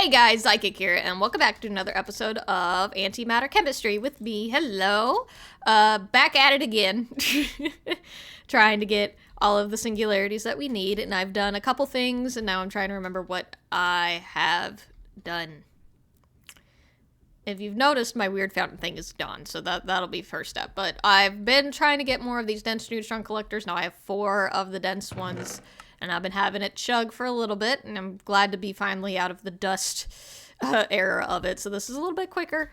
Hey guys, Psychic here, and welcome back to another episode of Antimatter Chemistry with me. Hello. Back at it again. Trying to get all of the singularities that we need, and I've done a couple things, and now I'm trying to remember what I have done. If you've noticed, my weird fountain thing is gone, so that'll be first step. But I've been trying to get more of these dense neutron collectors. Now I have 4 of the dense ones, and I've been having it chug for a little bit, and I'm glad to be finally out of the dust era of it. So this is a little bit quicker.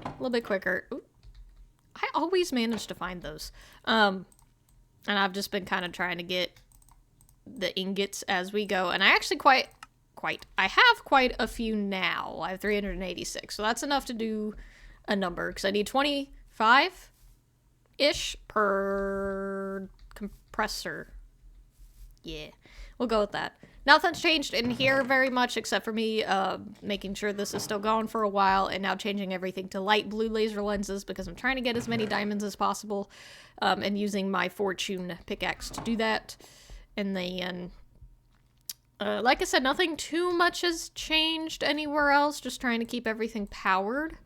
A little bit quicker. Ooh. I always manage to find those. And I've just been kind of trying to get the ingots as we go. And I actually I have quite a few now. I have 386. So that's enough to do a number, because I need 25-ish per compressor. Yeah, we'll go with that. Nothing's changed in here very much, except for me making sure this is still going for a while, and now changing everything to light blue laser lenses, because I'm trying to get as many diamonds as possible, and using my fortune pickaxe to do that. And then, like I said, nothing too much has changed anywhere else, just trying to keep everything powered.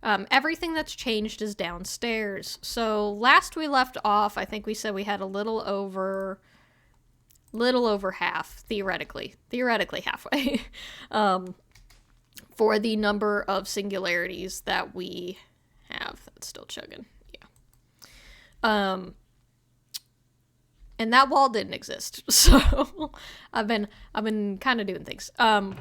Everything that's changed is downstairs. So last we left off, I think we said we had a little over half, theoretically halfway, for the number of singularities that we have. That's still chugging, yeah. And that wall didn't exist, so I've been kind of doing things. I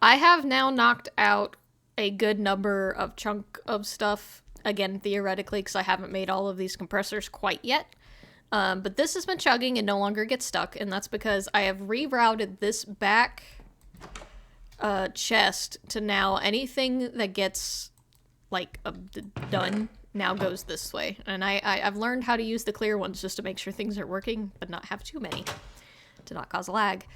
have now knocked out a good number of chunk of stuff, again, theoretically, because I haven't made all of these compressors quite yet. But this has been chugging and no longer gets stuck, and that's because I have rerouted this back chest to now anything that gets, like, done now goes this way. And I've learned how to use the clear ones just to make sure things are working, but not have too many to not cause lag.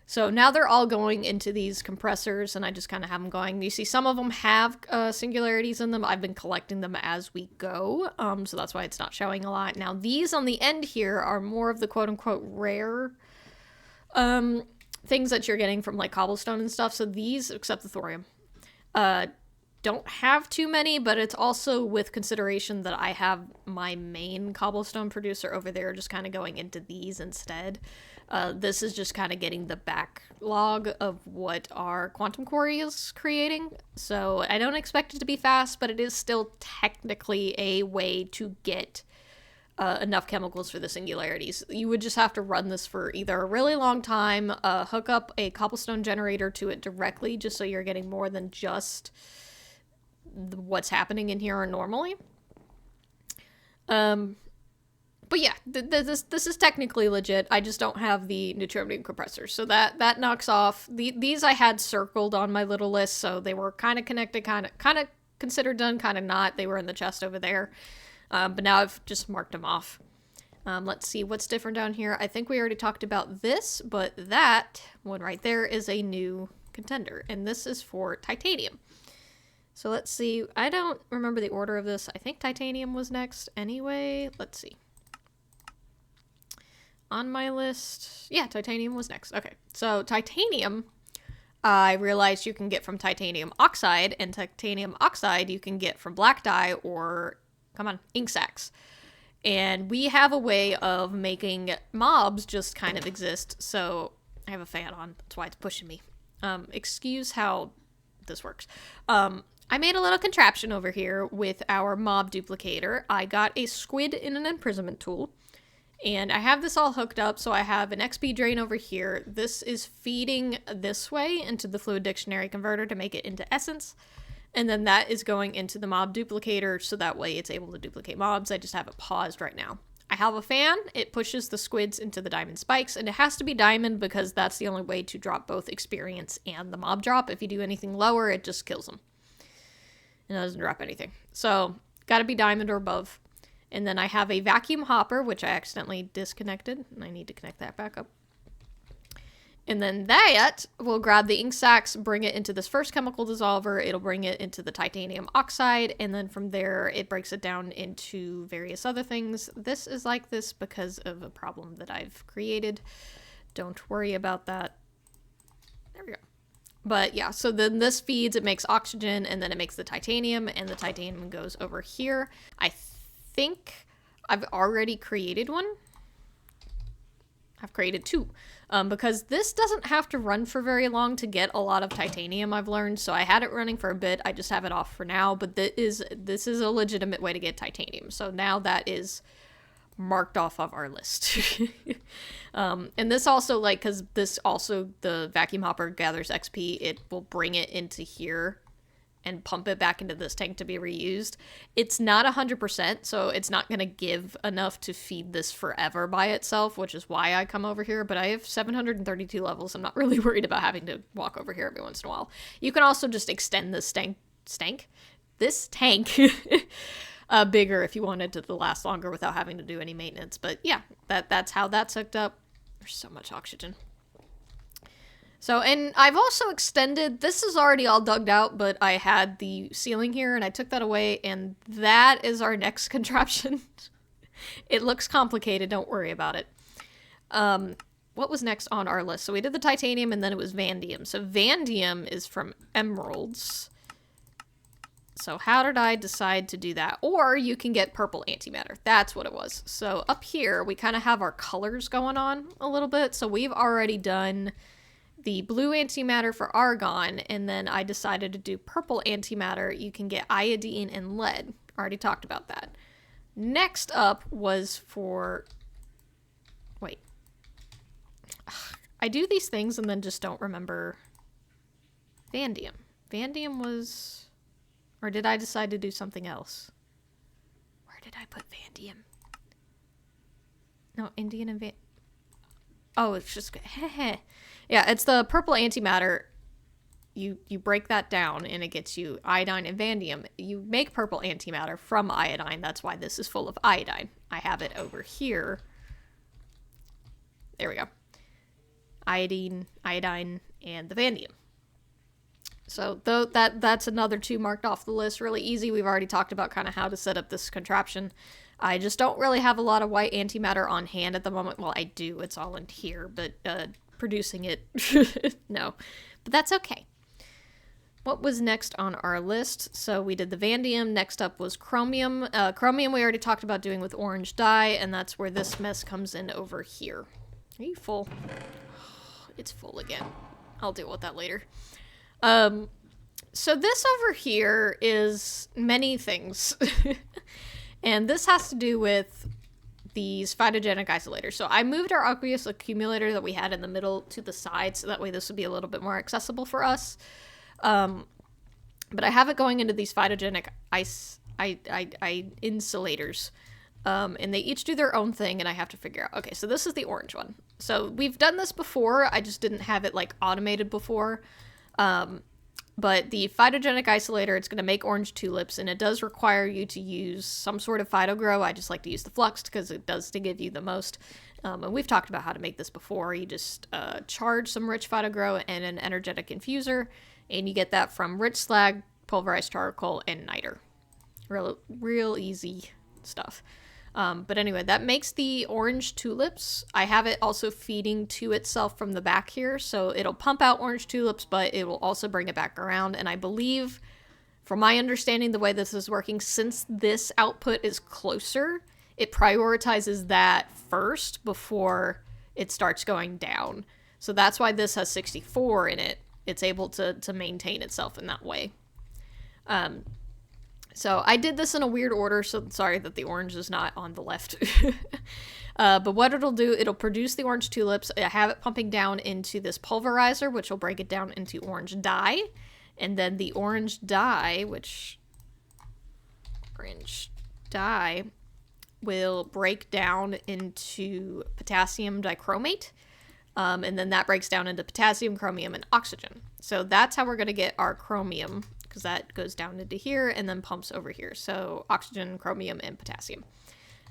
So now they're all going into these compressors, and I just kind of have them going. You see some of them have singularities in them. I've been collecting them as we go, so that's why it's not showing a lot. Now these on the end here are more of the quote-unquote rare things that you're getting from like cobblestone and stuff. So these, except the thorium, don't have too many, but it's also with consideration that I have my main cobblestone producer over there just kind of going into these instead. This is just kind of getting the backlog of what our quantum quarry is creating. So I don't expect it to be fast, but it is still technically a way to get enough chemicals for the singularities. You would just have to run this for either a really long time, hook up a cobblestone generator to it directly, just so you're getting more than just what's happening in here normally. But yeah, this is technically legit. I just don't have the neutronium compressors, so that knocks off. These I had circled on my little list, so they were kind of connected, kind of considered done, kind of not. They were in the chest over there, but now I've just marked them off. Let's see what's different down here. I think we already talked about this, but that one right there is a new contender, and this is for titanium. So let's see. I don't remember the order of this. I think titanium was next anyway. Let's see. On my list, yeah, titanium was next. Okay, so titanium, I realized you can get from titanium oxide, and titanium oxide you can get from black dye or, come on, ink sacs. And we have a way of making mobs just kind of exist. So I have a fan on, that's why it's pushing me. Excuse how this works. I made a little contraption over here with our mob duplicator. I got a squid in an imprisonment tool, and I have this all hooked up. So I have an XP drain over here. This is feeding this way into the fluid dictionary converter to make it into essence, and then that is going into the mob duplicator, so that way it's able to duplicate mobs. I just have it paused right now. I have a fan. It pushes the squids into the diamond spikes, and it has to be diamond because that's the only way to drop both experience and the mob drop. If you do anything lower, it just kills them. It doesn't drop anything. So, gotta be diamond or above. And then I have a vacuum hopper, which I accidentally disconnected, and I need to connect that back up. And then that will grab the ink sacs, bring it into this first chemical dissolver, it'll bring it into the titanium oxide, and then from there it breaks it down into various other things. This is like this because of a problem that I've created. Don't worry about that. There we go. But yeah, so then this feeds, it makes oxygen, and then it makes the titanium, and the titanium goes over here. I think I've already created one. I've created two. Because this doesn't have to run for very long to get a lot of titanium, I've learned. So I had it running for a bit. I just have it off for now. But this is a legitimate way to get titanium. So now that is marked off of our list. And this also, like, because this also, the vacuum hopper gathers XP, it will bring it into here and pump it back into this tank to be reused. It's not 100%, so it's not going to give enough to feed this forever by itself, which is why I come over here, but I have 732 levels. I'm not really worried about having to walk over here every once in a while. You can also just extend this tank bigger if you wanted to last longer without having to do any maintenance. But yeah, that's how that's hooked up. There's so much oxygen. So, and I've also extended, this is already all dug out, but I had the ceiling here and I took that away, and that is our next contraption. It looks complicated, don't worry about it. What was next on our list? So we did the titanium and then it was vanadium. So vanadium is from emeralds. So how did I decide to do that? Or you can get purple antimatter. That's what it was. So up here, we kind of have our colors going on a little bit. So we've already done the blue antimatter for argon, and then I decided to do purple antimatter. You can get iodine and lead. Already talked about that. Next up was for... Wait. I do these things and then just don't remember... Vanadium. Vanadium was... Or did I decide to do something else? Where did I put vanadium? No, Indian and Oh, it's just... Yeah, it's the purple antimatter. You break that down and it gets you iodine and vanadium. You make purple antimatter from iodine. That's why this is full of iodine. I have it over here. There we go. Iodine, and the vanadium. So that's another two marked off the list. Really easy. We've already talked about kind of how to set up this contraption. I just don't really have a lot of white antimatter on hand at the moment. Well, I do. It's all in here, but producing it, no. But that's okay. What was next on our list? So we did the vanadium. Next up was chromium. Chromium we already talked about doing with orange dye, and that's where this mess comes in over here. Are you full? It's full again. I'll deal with that later. So this over here is many things. And this has to do with these phytogenic isolators. So I moved our aqueous accumulator that we had in the middle to the side, so that way this would be a little bit more accessible for us. But I have it going into these phytogenic insulators. And they each do their own thing, and I have to figure out. Okay, so this is the orange one. So we've done this before, I just didn't have it like automated before. But the phytogenic isolator, it's going to make orange tulips, and it does require you to use some sort of phytogrow. I just like to use the fluxed because it does to give you the most. And we've talked about how to make this before. You just charge some rich phytogrow and an energetic infuser, and you get that from rich slag, pulverized charcoal, and niter. Real easy stuff. But anyway, that makes the orange tulips. I have it also feeding to itself from the back here, so it'll pump out orange tulips, but it will also bring it back around. And I believe, from my understanding, the way this is working, since this output is closer, it prioritizes that first before it starts going down. So that's why this has 64 in it. It's able to maintain itself in that way. So I did this in a weird order, so sorry that the orange is not on the left. But what it'll do, it'll produce the orange tulips. I have it pumping down into this pulverizer, which will break it down into orange dye. And then the orange dye will break down into potassium dichromate. And then that breaks down into potassium, chromium, and oxygen. So that's how we're going to get our chromium, because that goes down into here and then pumps over here. So oxygen, chromium, and potassium.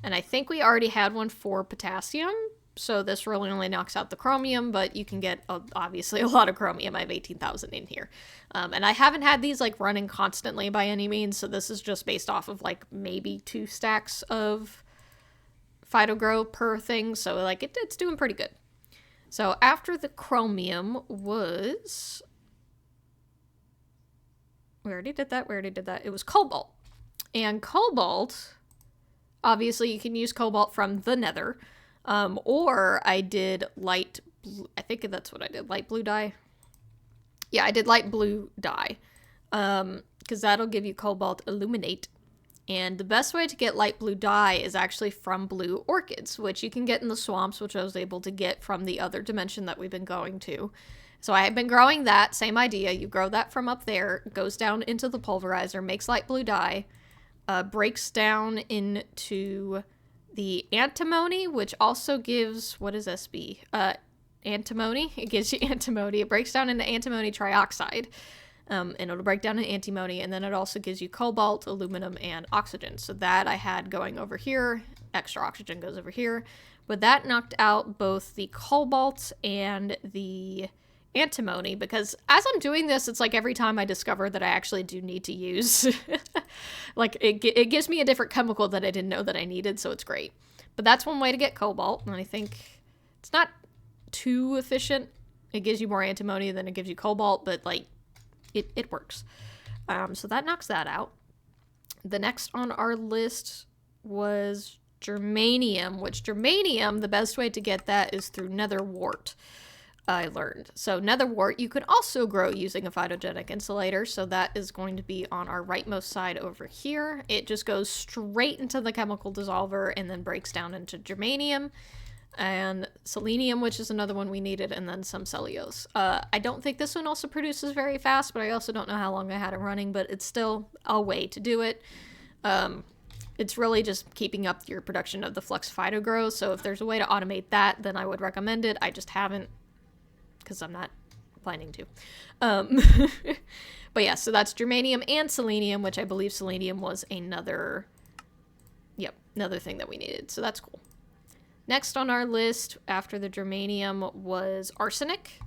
And I think we already had one for potassium, so this really only knocks out the chromium, but you can get obviously a lot of chromium. I have 18,000 in here. And I haven't had these like running constantly by any means, so this is just based off of like maybe 2 stacks of phytogrow per thing, so like it's doing pretty good. So after the chromium was We already did that. It was cobalt. And cobalt, obviously you can use cobalt from the nether. Or I did light blue. I think that's what I did. Light blue dye. Yeah, I did light blue dye. Because that'll give you cobalt illuminate. And the best way to get light blue dye is actually from blue orchids, which you can get in the swamps, which I was able to get from the other dimension that we've been going to. So I have been growing that, same idea. You grow that from up there, goes down into the pulverizer, makes light blue dye, breaks down into the antimony, which also gives, what does SB? Antimony. It gives you antimony. It breaks down into antimony trioxide. And it'll break down in antimony, and then it also gives you cobalt, aluminum, and oxygen. So that I had going over here. Extra oxygen goes over here. But that knocked out both the cobalt and the antimony, because as I'm doing this, it's like every time I discover that I actually do need to use, like it gives me a different chemical that I didn't know that I needed, so it's great. But that's one way to get cobalt, and I think it's not too efficient. It gives you more antimony than it gives you cobalt, but like, it works. So that knocks that out. The next on our list was germanium, which germanium, the best way to get that is through nether wart, I learned. So nether wart you can also grow using a phytogenic insulator, so that is going to be on our rightmost side over here. It just goes straight into the chemical dissolver and then breaks down into germanium and selenium, which is another one we needed, and then some cellulose. I don't think this one also produces very fast, but I also don't know how long I had it running, but it's still a way to do it. It's really just keeping up your production of the flux phytogrow, so if there's a way to automate that, then I would recommend it. I just haven't, because I'm not planning to. But yeah, so that's germanium and selenium, which I believe selenium was another thing that we needed, so that's cool. Next on our list after the germanium was arsenic.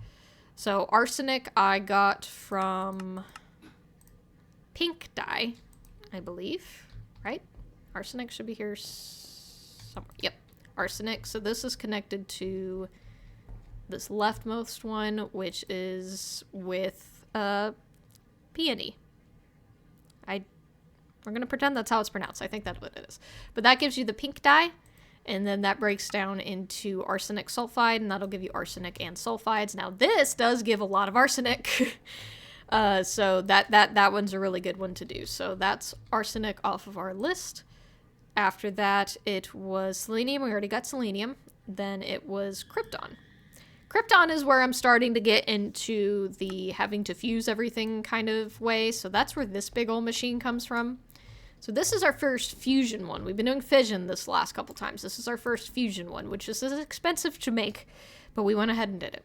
So arsenic I got from pink dye, I believe, right? Arsenic should be here somewhere. Yep, arsenic. So this is connected to this leftmost one, which is with peony. We're going to pretend that's how it's pronounced. I think that's what it is. But that gives you the pink dye. And then that breaks down into arsenic sulfide, and that'll give you arsenic and sulfides. Now this does give a lot of arsenic, so that one's a really good one to do. So that's arsenic off of our list. After that, it was selenium. We already got selenium. Then it was krypton. Krypton is where I'm starting to get into the having to fuse everything kind of way. So that's where this big old machine comes from. So this is our first fusion one. We've been doing fission this last couple times. This is our first fusion one, which is expensive to make, but we went ahead and did it.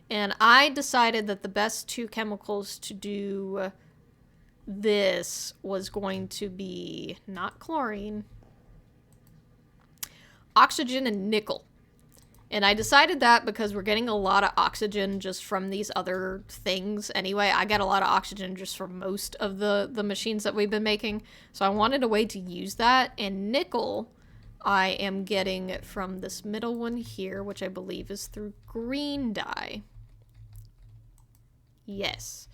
And I decided that the best two chemicals to do this was going to be not chlorine, oxygen and nickel. And I decided that because we're getting a lot of oxygen just from these other things anyway. I get a lot of oxygen just from most of the machines that we've been making. So I wanted a way to use that. And nickel, I am getting from this middle one here, which I believe is through green dye. Yes.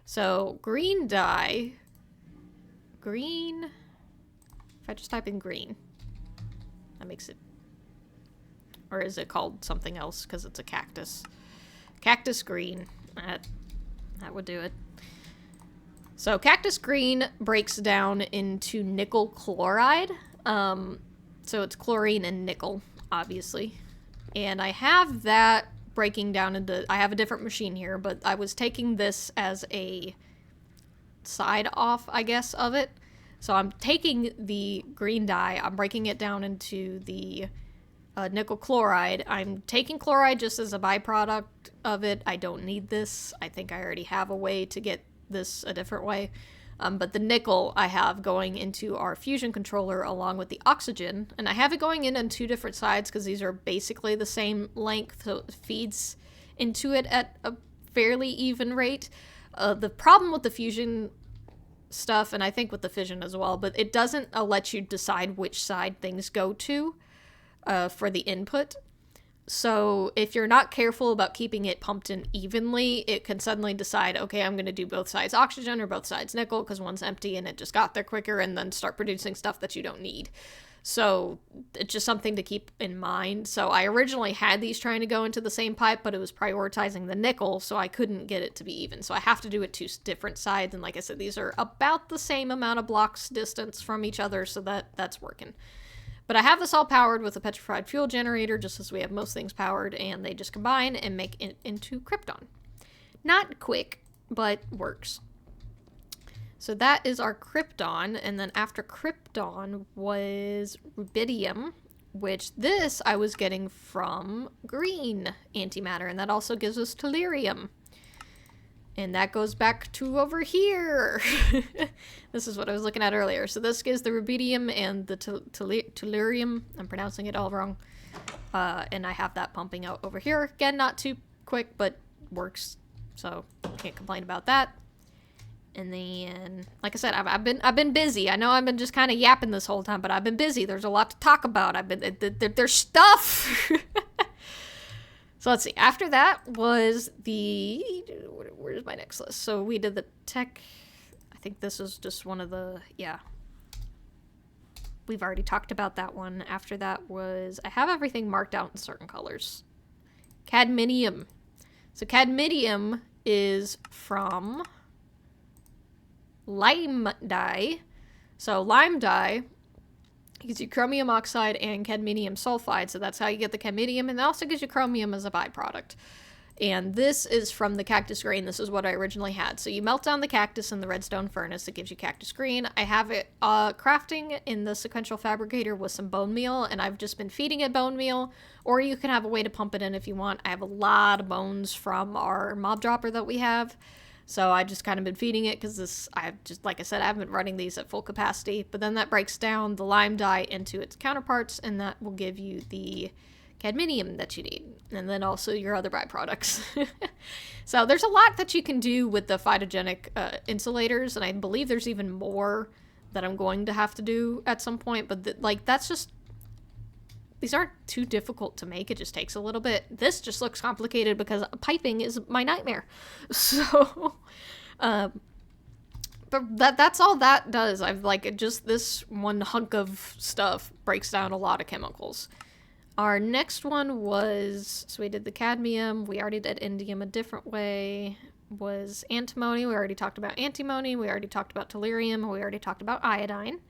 So green dye. Green. If I just type in green, that makes it. Or is it called something else because it's a cactus? Cactus green. That would do it. So cactus green breaks down into nickel chloride. So it's chlorine and nickel, obviously. And I have that breaking down into... I have a different machine here, but I was taking this as a side off, I guess, of it. So I'm taking the green dye, I'm breaking it down into the... nickel chloride. I'm taking chloride just as a byproduct of it. I don't need this. I think I already have a way to get this a different way. But the nickel I have going into our fusion controller along with the oxygen. And I have it going in on two different sides because these are basically the same length, so it feeds into it at a fairly even rate. The problem with the fusion stuff, and I think with the fission as well, but it doesn't let you decide which side things go to. For the input. So if you're not careful about keeping it pumped in evenly, it can suddenly decide, okay, I'm going to do both sides oxygen or both sides nickel because one's empty and it just got there quicker, and then start producing stuff that you don't need. So it's just something to keep in mind. So I originally had these trying to go into the same pipe, but it was prioritizing the nickel, so I couldn't get it to be even. So I have to do it two different sides, and like I said, these are about the same amount of blocks distance from each other, so that's working. But I have this all powered with a petrified fuel generator, just as we have most things powered, and they just combine and make it into krypton. Not quick, but works. So that is our krypton, and then after krypton was rubidium, which this I was getting from green antimatter, and that also gives us tellurium. And that goes back to over here. This is what I was looking at earlier. So this gives the rubidium and the tellurium. I'm pronouncing it all wrong. And I have that pumping out over here. Again, not too quick, but works. So can't complain about that. And then, like I said, I've been busy. I know I've been just kind of yapping this whole time, but I've been busy. There's a lot to talk about. There's stuff. So let's see. After that was where's my next list? So we did the tech. I think this is just one of the, yeah. We've already talked about that one. After that was, I have everything marked out in certain colors. Cadmium. So cadmium is from lime dye. So lime dye gives you chromium oxide and cadmium sulfide, so that's how you get the cadmium, and it also gives you chromium as a byproduct. And this is from the cactus green. This is what I originally had. So you melt down the cactus in the redstone furnace. It gives you cactus green. I have it crafting in the sequential fabricator with some bone meal, and I've just been feeding it bone meal, or you can have a way to pump it in if you want. I have a lot of bones from our mob dropper that we have. So I just kind of been feeding it because like I said, I haven't been running these at full capacity. But then that breaks down the lime dye into its counterparts, and that will give you the cadmium that you need. And then also your other byproducts. So there's a lot that you can do with the phytogenic insulators, and I believe there's even more that I'm going to have to do at some point. But that's just... These aren't too difficult to make. It just takes a little bit. This just looks complicated because piping is my nightmare. So, but that's all that does. Just this one hunk of stuff breaks down a lot of chemicals. Our next one was, so we did the cadmium. We already did indium a different way. Was antimony. We already talked about antimony. We already talked about tellurium. We already talked about iodine.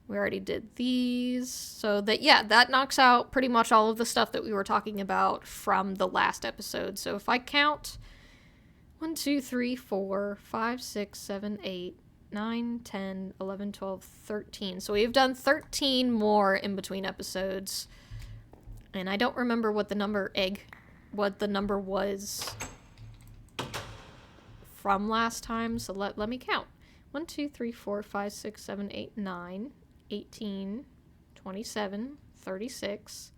We already did these. So that knocks out pretty much all of the stuff that we were talking about from the last episode. So if I count 1, 2, 3, 4, 5, 6, 7, 8, 9, 10, 11, 12, 13. So we've done 13 more in between episodes. And I don't remember what the number was from last time. So let me count. 1, 2, 3, 4, 5, 6, 7, 8, 9. 18, 27, 36,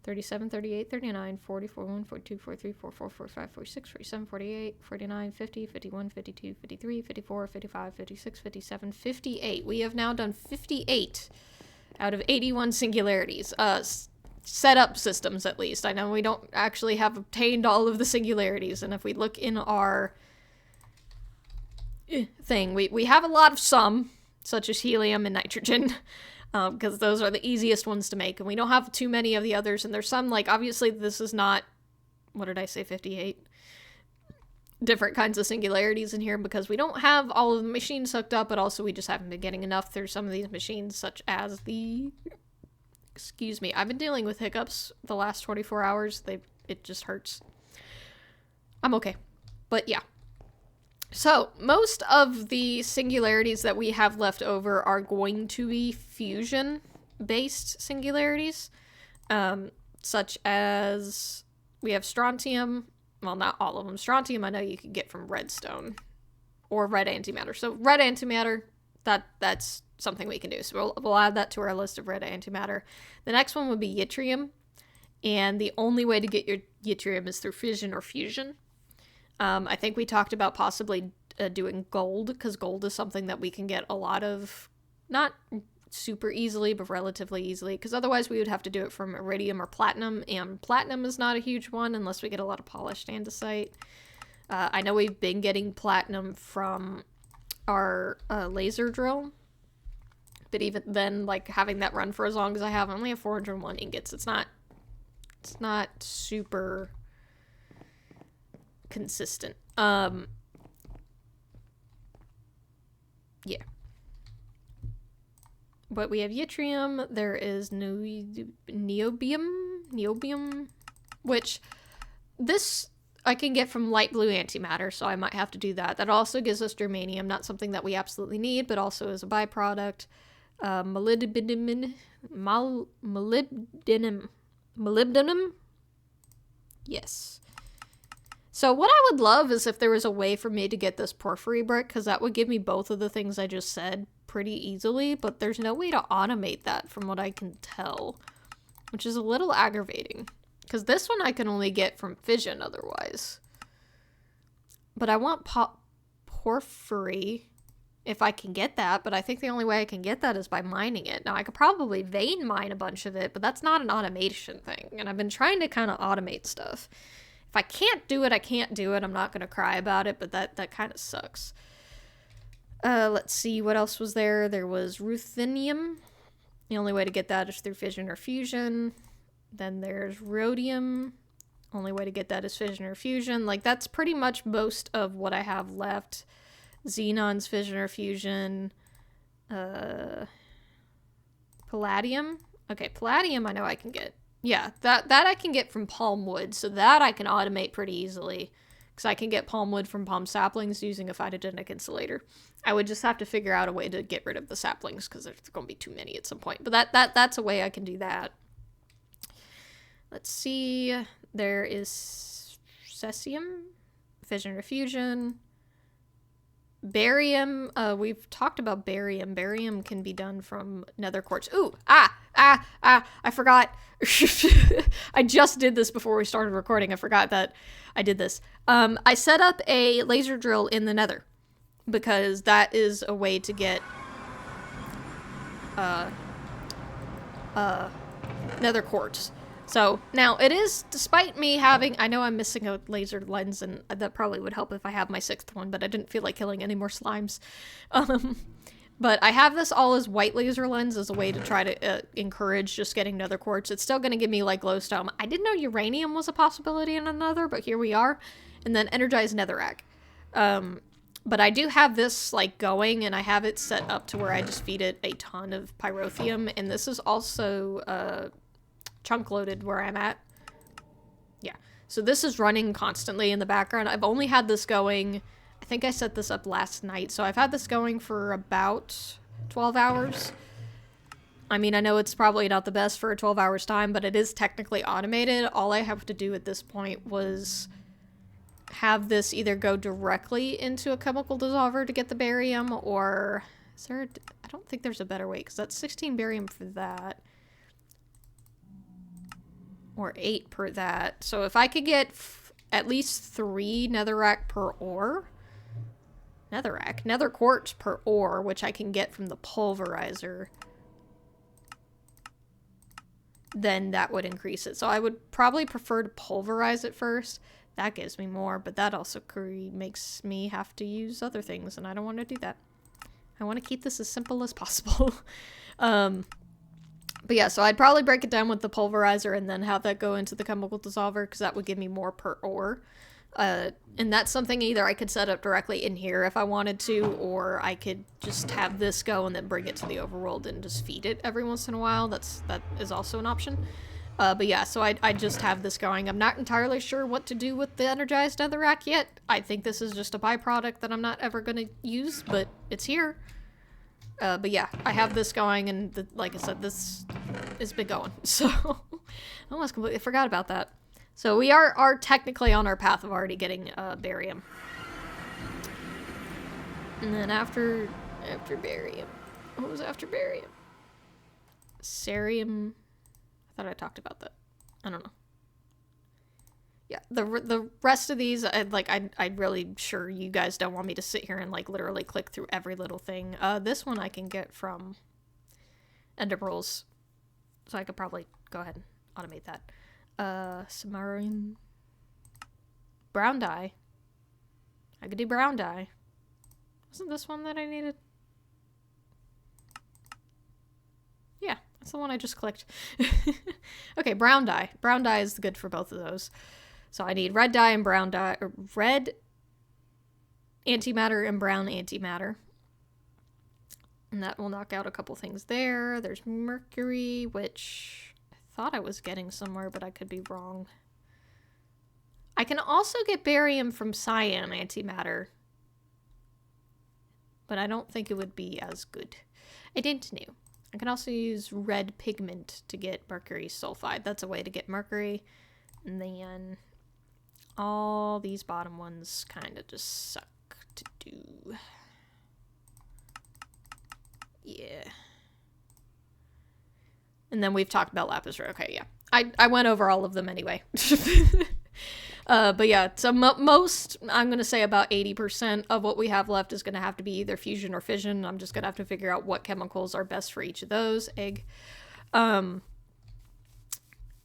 37, 38, 39, 40, 41, 42, 43, 44, 45, 46, 47, 48, 49, 50, 51, 52, 53, 54, 55, 56, 57, 58. We have now done 58 out of 81 singularities. Setup systems, at least. I know we don't actually have obtained all of the singularities, and if we look in our thing, we have a lot of some, such as helium and nitrogen, because those are the easiest ones to make, and we don't have too many of the others, and there's some, obviously this is not, what did I say, 58 different kinds of singularities in here, because we don't have all of the machines hooked up, but also we just haven't been getting enough through some of these machines, such as excuse me, I've been dealing with hiccups the last 24 hours, it just hurts. I'm okay, but yeah. So, most of the singularities that we have left over are going to be fusion-based singularities, such as we have strontium. Well, not all of them. Strontium I know you can get from redstone or red antimatter. So, red antimatter, that's something we can do. So, we'll add that to our list of red antimatter. The next one would be yttrium, and the only way to get your yttrium is through fission or fusion. I think we talked about possibly doing gold, because gold is something that we can get a lot of, not super easily, but relatively easily, because otherwise we would have to do it from iridium or platinum, and platinum is not a huge one unless we get a lot of polished andesite. I know we've been getting platinum from our laser drill, but even then, like, having that run for as long as I have, I only have 401 ingots. It's not super consistent. Yeah. But we have yttrium, there is niobium, which this I can get from light blue antimatter, so I might have to do that. That also gives us germanium, not something that we absolutely need, but also is a byproduct. Molybdenum. Yes. So what I would love is if there was a way for me to get this porphyry brick, because that would give me both of the things I just said pretty easily, but there's no way to automate that from what I can tell, which is a little aggravating, because this one I can only get from fission otherwise. But I want porphyry if I can get that, but I think the only way I can get that is by mining it. Now, I could probably vein mine a bunch of it, but that's not an automation thing, and I've been trying to kind of automate stuff. If I can't do it, I can't do it. I'm not going to cry about it, but that kind of sucks. Let's see, what else was there? There was ruthenium. The only way to get that is through fission or fusion. Then there's rhodium. Only way to get that is fission or fusion. Like, that's pretty much most of what I have left. Xenon's fission or fusion. Palladium. Okay, palladium I know I can get. Yeah, that I can get from palm wood, so that I can automate pretty easily. Because I can get palm wood from palm saplings using a phytogenic insulator. I would just have to figure out a way to get rid of the saplings, because there's going to be too many at some point. But that's a way I can do that. Let's see. There is cesium, fission or fusion. Barium, we've talked about barium. Barium can be done from nether quartz. Ooh, I forgot. I just did this before we started recording. I forgot that I did this. I set up a laser drill in the nether, because that is a way to get, nether quartz. So, now, it is, despite me having, I know I'm missing a laser lens, and that probably would help if I have my 6th one, but I didn't feel like killing any more slimes. But I have this all as white laser lens as a way to try to encourage just getting nether quartz. It's still going to give me, like, glowstone. I didn't know uranium was a possibility in another, but here we are. And then energized netherrack. But I do have this, like, going, and I have it set up to where I just feed it a ton of pyrotheum, and this is also, chunk loaded where I'm at. Yeah. So this is running constantly in the background. I've only had this going, I think I set this up last night, so I've had this going for about 12 hours. I mean, I know it's probably not the best for a 12 hours time, but it is technically automated. All I have to do at this point was have this either go directly into a chemical dissolver to get the barium, or is there I don't think there's a better way, because that's 16 barium for that. Or 8 per that. So if I could get at least 3 netherrack per ore. Nether quartz per ore, which I can get from the pulverizer. Then that would increase it. So I would probably prefer to pulverize it first. That gives me more, but that also makes me have to use other things, and I don't want to do that. I want to keep this as simple as possible. But yeah, so I'd probably break it down with the pulverizer and then have that go into the chemical dissolver, because that would give me more per ore. And that's something either I could set up directly in here if I wanted to, or I could just have this go and then bring it to the overworld and just feed it every once in a while. That is also an option. But yeah, so I just have this going. I'm not entirely sure what to do with the energized netherrack yet. I think this is just a byproduct that I'm not ever going to use, but it's here. But yeah, I have this going, and like I said, this has been going. So I almost completely forgot about that. So we are technically on our path of already getting barium. And then after barium, what was after barium? Cerium. I thought I talked about that. I don't know. Yeah, the rest of these, I'm really sure you guys don't want me to sit here and, like, literally click through every little thing. This one I can get from ender pearls. So I could probably go ahead and automate that. Submarine. Brown dye. I could do brown dye. Wasn't this one that I needed? Yeah, that's the one I just clicked. Okay, brown dye. Brown dye is good for both of those. So I need red dye and brown dye, or red antimatter and brown antimatter. And that will knock out a couple things there. There's mercury, which I thought I was getting somewhere, but I could be wrong. I can also get barium from cyan antimatter, but I don't think it would be as good. I didn't know. I can also use red pigment to get mercury sulfide. That's a way to get mercury. And then all these bottom ones kind of just suck to do. Yeah. And then we've talked about lapis. Okay, yeah. I went over all of them anyway. But yeah, so most, I'm going to say about 80% of what we have left is going to have to be either fusion or fission. I'm just going to have to figure out what chemicals are best for each of those. Egg. And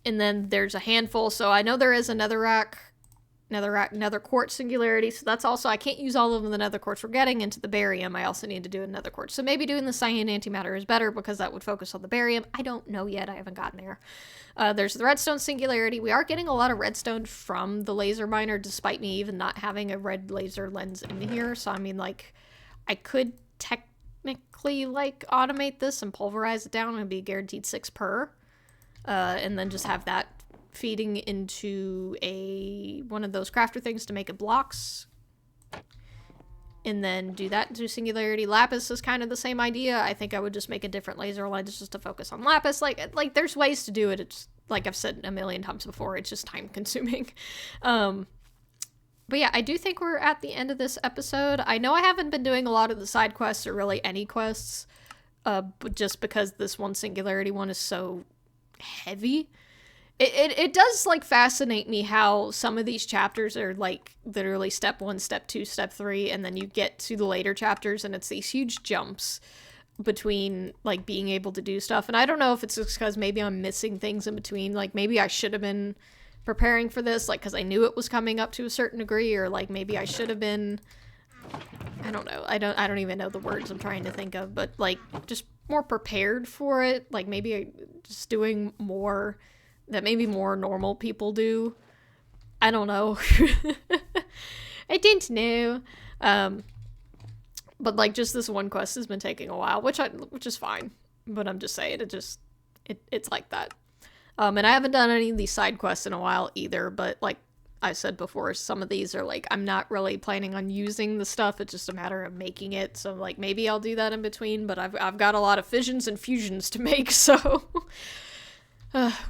then there's a handful. So I know there is another quartz singularity. So that's also, I can't use all of the nether quartz we're getting into the barium. I also need to do another quartz. So maybe doing the cyan antimatter is better because that would focus on the barium. I don't know yet. I haven't gotten there. There's the redstone singularity. We are getting a lot of redstone from the laser miner, despite me even not having a red laser lens in here. So, I mean, like, I could technically, like, automate this and pulverize it down and be guaranteed 6 per. And then just have that feeding into one of those crafter things to make it blocks. And then do that into singularity. Lapis is kind of the same idea. I think I would just make a different laser lens just to focus on lapis. Like there's ways to do it. It's like I've said a million times before, it's just time consuming. But yeah, I do think we're at the end of this episode. I know I haven't been doing a lot of the side quests or really any quests, but just because this one singularity one is so heavy. It does, like, fascinate me how some of these chapters are, like, literally step 1, step 2, step 3, and then you get to the later chapters, and it's these huge jumps between, like, being able to do stuff. And I don't know if it's just because maybe I'm missing things in between. Like, maybe I should have been preparing for this, like, because I knew it was coming up to a certain degree, or, like, maybe I should have been... I don't know. I don't even know the words I'm trying to think of, but, like, just more prepared for it. Like, maybe just doing more... that maybe more normal people do. I don't know. I didn't know. But like just this one quest has been taking a while, which is fine. But I'm just saying it's like that. And I haven't done any of these side quests in a while either, but like I said before, some of these are like I'm not really planning on using the stuff. It's just a matter of making it. So like maybe I'll do that in between, but I've got a lot of fissions and fusions to make, so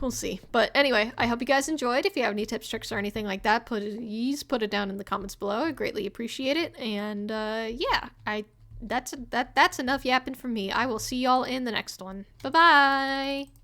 we'll see. But anyway, I hope you guys enjoyed. If you have any tips, tricks, or anything like that, please put it down in the comments below. I greatly appreciate it. And yeah, that's enough yapping from me. I will see y'all in the next one. Bye-bye!